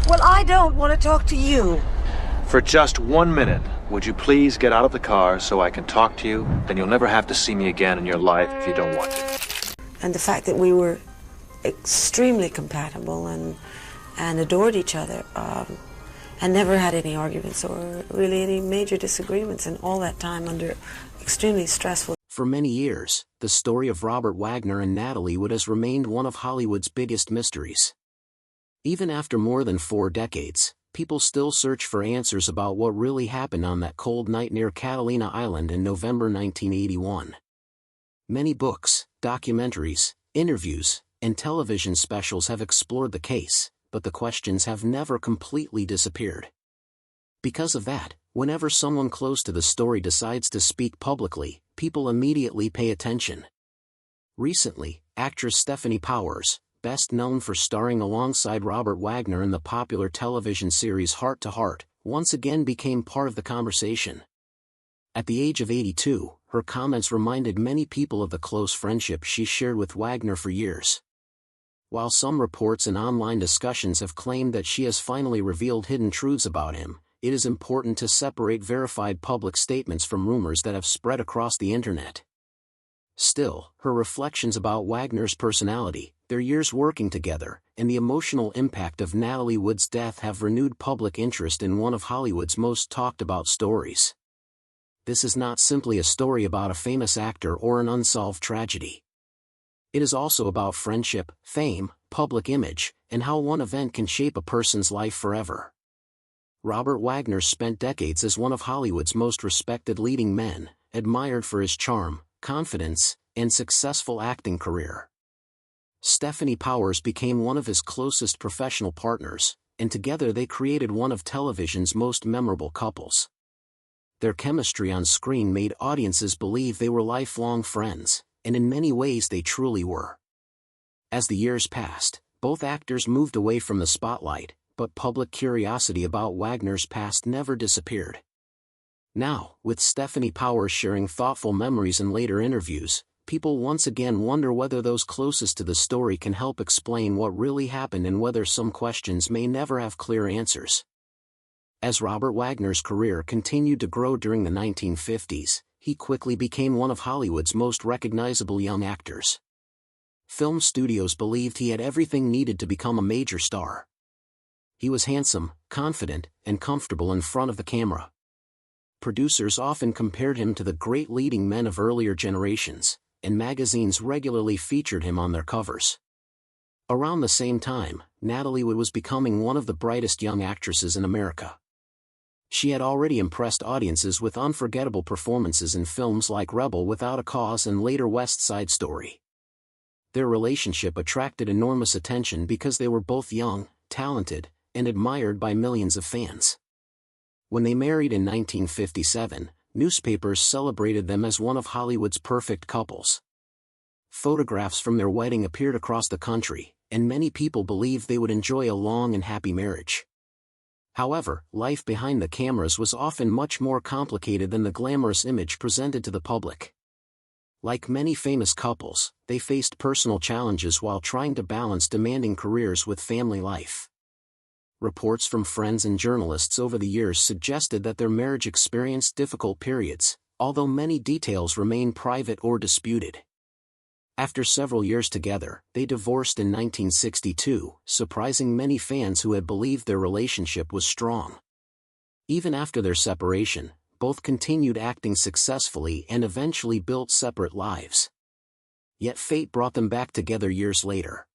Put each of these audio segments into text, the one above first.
Well, I don't want to talk to you. For just 1 minute, would you please get out of the car so I can talk to you? Then you'll never have to see me again in your life if you don't want to. And the fact that we were extremely compatible and adored each other, and never had any arguments or really any major disagreements, and all that time under extremely stressful. For many years, the story of Robert Wagner and Natalie Wood has remained one of Hollywood's biggest mysteries. Even after more than 4 decades, people still search for answers about what really happened on that cold night near Catalina Island in November 1981. Many books, documentaries, interviews, and television specials have explored the case, but the questions have never completely disappeared. Because of that, whenever someone close to the story decides to speak publicly, people immediately pay attention. Recently, actress Stefanie Powers, best known for starring alongside Robert Wagner in the popular television series Heart to Heart, once again became part of the conversation. At the age of 82, her comments reminded many people of the close friendship she shared with Wagner for years. While some reports and online discussions have claimed that she has finally revealed hidden truths about him, it is important to separate verified public statements from rumors that have spread across the internet. Still, her reflections about Wagner's personality, their years working together, and the emotional impact of Natalie Wood's death have renewed public interest in one of Hollywood's most talked about stories. This is not simply a story about a famous actor or an unsolved tragedy. It is also about friendship, fame, public image, and how one event can shape a person's life forever. Robert Wagner spent decades as one of Hollywood's most respected leading men, admired for his charm, confidence, and successful acting career. Stefanie Powers became one of his closest professional partners, and together they created one of television's most memorable couples. Their chemistry on screen made audiences believe they were lifelong friends, and in many ways they truly were. As the years passed, both actors moved away from the spotlight, but public curiosity about Wagner's past never disappeared. Now, with Stefanie Powers sharing thoughtful memories in later interviews, people once again wonder whether those closest to the story can help explain what really happened and whether some questions may never have clear answers. As Robert Wagner's career continued to grow during the 1950s, he quickly became one of Hollywood's most recognizable young actors. Film studios believed he had everything needed to become a major star. He was handsome, confident, and comfortable in front of the camera. Producers often compared him to the great leading men of earlier generations, and magazines regularly featured him on their covers. Around the same time, Natalie Wood was becoming one of the brightest young actresses in America. She had already impressed audiences with unforgettable performances in films like Rebel Without a Cause and later West Side Story. Their relationship attracted enormous attention because they were both young, talented, and admired by millions of fans. When they married in 1957, newspapers celebrated them as one of Hollywood's perfect couples. Photographs from their wedding appeared across the country, and many people believed they would enjoy a long and happy marriage. However, life behind the cameras was often much more complicated than the glamorous image presented to the public. Like many famous couples, they faced personal challenges while trying to balance demanding careers with family life. Reports from friends and journalists over the years suggested that their marriage experienced difficult periods, although many details remain private or disputed. After several years together, they divorced in 1962, surprising many fans who had believed their relationship was strong. Even after their separation, both continued acting successfully and eventually built separate lives. Yet fate brought them back together years later.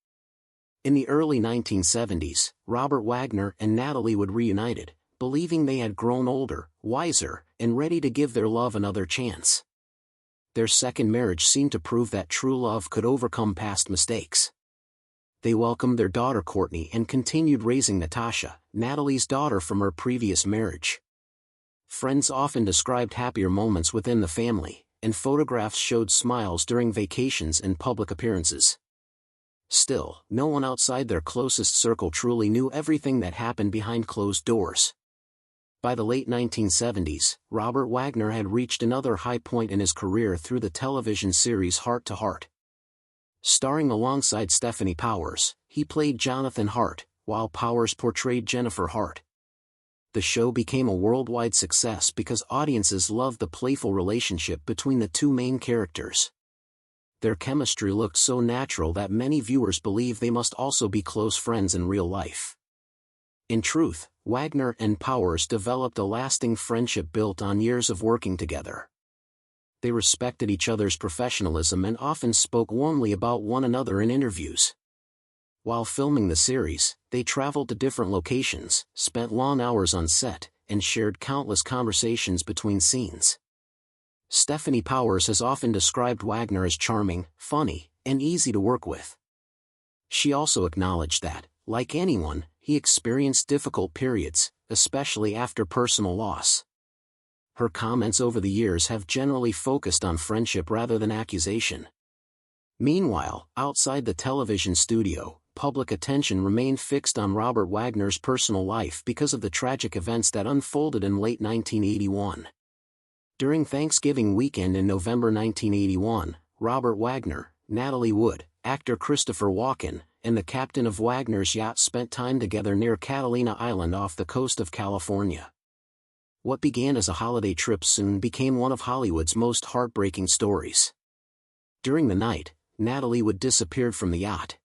In the early 1970s, Robert Wagner and Natalie Wood reunited, believing they had grown older, wiser, and ready to give their love another chance. Their second marriage seemed to prove that true love could overcome past mistakes. They welcomed their daughter Courtney and continued raising Natasha, Natalie's daughter from her previous marriage. Friends often described happier moments within the family, and photographs showed smiles during vacations and public appearances. Still, no one outside their closest circle truly knew everything that happened behind closed doors. By the late 1970s, Robert Wagner had reached another high point in his career through the television series Heart to Heart. Starring alongside Stefanie Powers, he played Jonathan Hart, while Powers portrayed Jennifer Hart. The show became a worldwide success because audiences loved the playful relationship between the two main characters. Their chemistry looked so natural that many viewers believed they must also be close friends in real life. In truth, Wagner and Powers developed a lasting friendship built on years of working together. They respected each other's professionalism and often spoke warmly about one another in interviews. While filming the series, they traveled to different locations, spent long hours on set, and shared countless conversations between scenes. Stefanie Powers has often described Wagner as charming, funny, and easy to work with. She also acknowledged that, like anyone, he experienced difficult periods, especially after personal loss. Her comments over the years have generally focused on friendship rather than accusation. Meanwhile, outside the television studio, public attention remained fixed on Robert Wagner's personal life because of the tragic events that unfolded in late 1981. During Thanksgiving weekend in November 1981, Robert Wagner, Natalie Wood, actor Christopher Walken, and the captain of Wagner's yacht spent time together near Catalina Island off the coast of California. What began as a holiday trip soon became one of Hollywood's most heartbreaking stories. During the night, Natalie Wood disappeared from the yacht.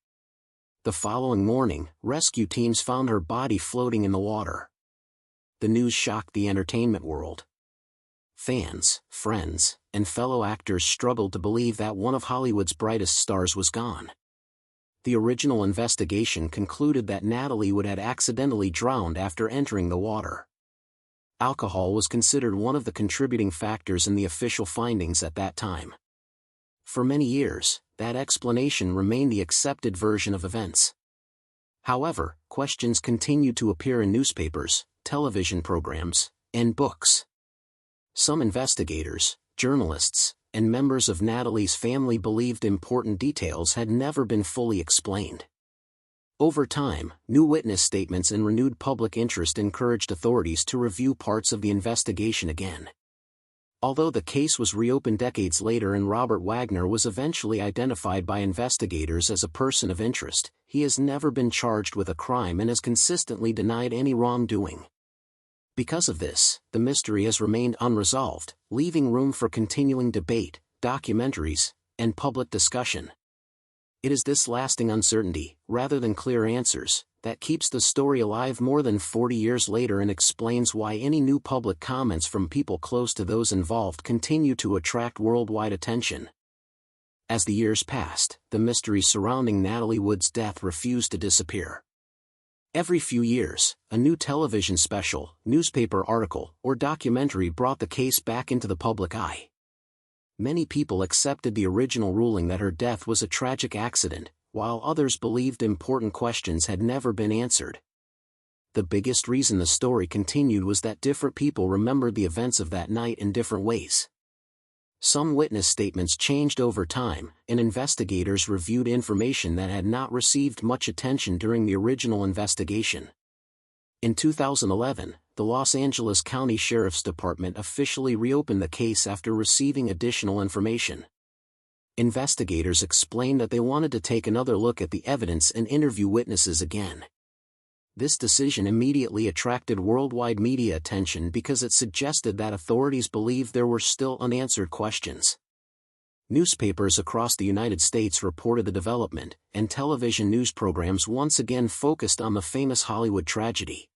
The following morning, rescue teams found her body floating in the water. The news shocked the entertainment world. Fans, friends, and fellow actors struggled to believe that one of Hollywood's brightest stars was gone. The original investigation concluded that Natalie Wood had accidentally drowned after entering the water. Alcohol was considered one of the contributing factors in the official findings at that time. For many years, that explanation remained the accepted version of events. However, questions continued to appear in newspapers, television programs, and books. Some investigators, journalists, and members of Natalie's family believed important details had never been fully explained. Over time, new witness statements and renewed public interest encouraged authorities to review parts of the investigation again. Although the case was reopened decades later and Robert Wagner was eventually identified by investigators as a person of interest, he has never been charged with a crime and has consistently denied any wrongdoing. Because of this, the mystery has remained unresolved, leaving room for continuing debate, documentaries, and public discussion. It is this lasting uncertainty, rather than clear answers, that keeps the story alive more than 40 years later and explains why any new public comments from people close to those involved continue to attract worldwide attention. As the years passed, the mystery surrounding Natalie Wood's death refused to disappear. Every few years, a new television special, newspaper article, or documentary brought the case back into the public eye. Many people accepted the original ruling that her death was a tragic accident, while others believed important questions had never been answered. The biggest reason the story continued was that different people remembered the events of that night in different ways. Some witness statements changed over time, and investigators reviewed information that had not received much attention during the original investigation. In 2011, the Los Angeles County Sheriff's Department officially reopened the case after receiving additional information. Investigators explained that they wanted to take another look at the evidence and interview witnesses again. This decision immediately attracted worldwide media attention because it suggested that authorities believed there were still unanswered questions. Newspapers across the United States reported the development, and television news programs once again focused on the famous Hollywood tragedy.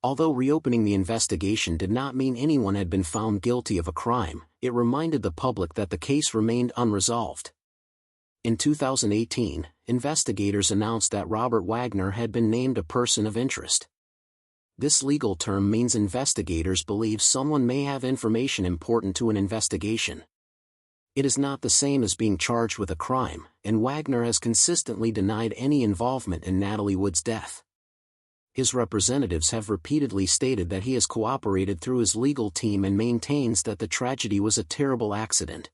Although reopening the investigation did not mean anyone had been found guilty of a crime, it reminded the public that the case remained unresolved. In 2018, investigators announced that Robert Wagner had been named a person of interest. This legal term means investigators believe someone may have information important to an investigation. It is not the same as being charged with a crime, and Wagner has consistently denied any involvement in Natalie Wood's death. His representatives have repeatedly stated that he has cooperated through his legal team and maintains that the tragedy was a terrible accident.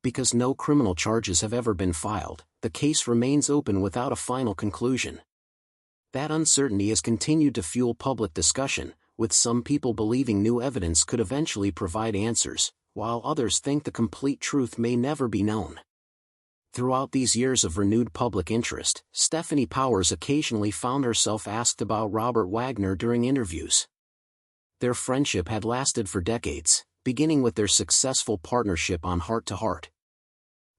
Because no criminal charges have ever been filed, the case remains open without a final conclusion. That uncertainty has continued to fuel public discussion, with some people believing new evidence could eventually provide answers, while others think the complete truth may never be known. Throughout these years of renewed public interest, Stefanie Powers occasionally found herself asked about Robert Wagner during interviews. Their friendship had lasted for decades, beginning with their successful partnership on Heart to Heart.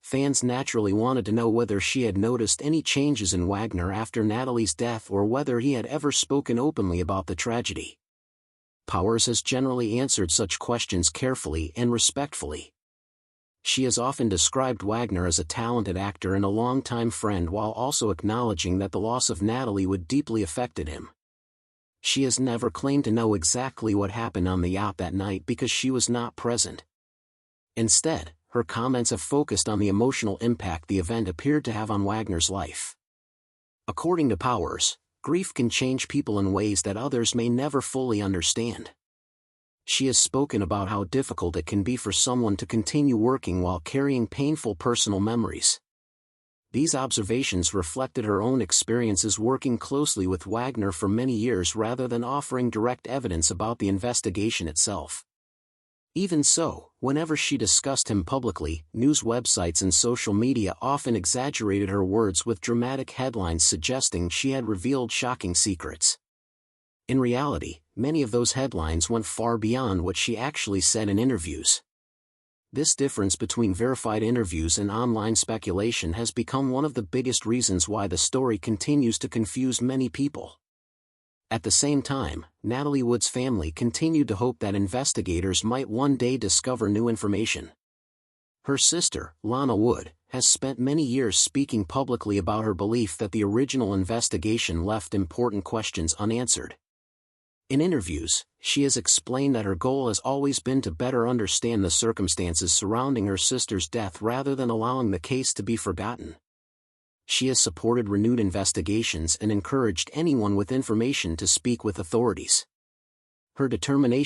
Fans naturally wanted to know whether she had noticed any changes in Wagner after Natalie's death or whether he had ever spoken openly about the tragedy. Powers has generally answered such questions carefully and respectfully. She has often described Wagner as a talented actor and a longtime friend while also acknowledging that the loss of Natalie would deeply affected him. She has never claimed to know exactly what happened on the yacht that night because she was not present. Instead, her comments have focused on the emotional impact the event appeared to have on Wagner's life. According to Powers, grief can change people in ways that others may never fully understand. She has spoken about how difficult it can be for someone to continue working while carrying painful personal memories. These observations reflected her own experiences working closely with Wagner for many years rather than offering direct evidence about the investigation itself. Even so, whenever she discussed him publicly, news websites and social media often exaggerated her words with dramatic headlines suggesting she had revealed shocking secrets. In reality, many of those headlines went far beyond what she actually said in interviews. This difference between verified interviews and online speculation has become one of the biggest reasons why the story continues to confuse many people. At the same time, Natalie Wood's family continued to hope that investigators might one day discover new information. Her sister, Lana Wood, has spent many years speaking publicly about her belief that the original investigation left important questions unanswered. In interviews, she has explained that her goal has always been to better understand the circumstances surrounding her sister's death rather than allowing the case to be forgotten. She has supported renewed investigations and encouraged anyone with information to speak with authorities. Her determination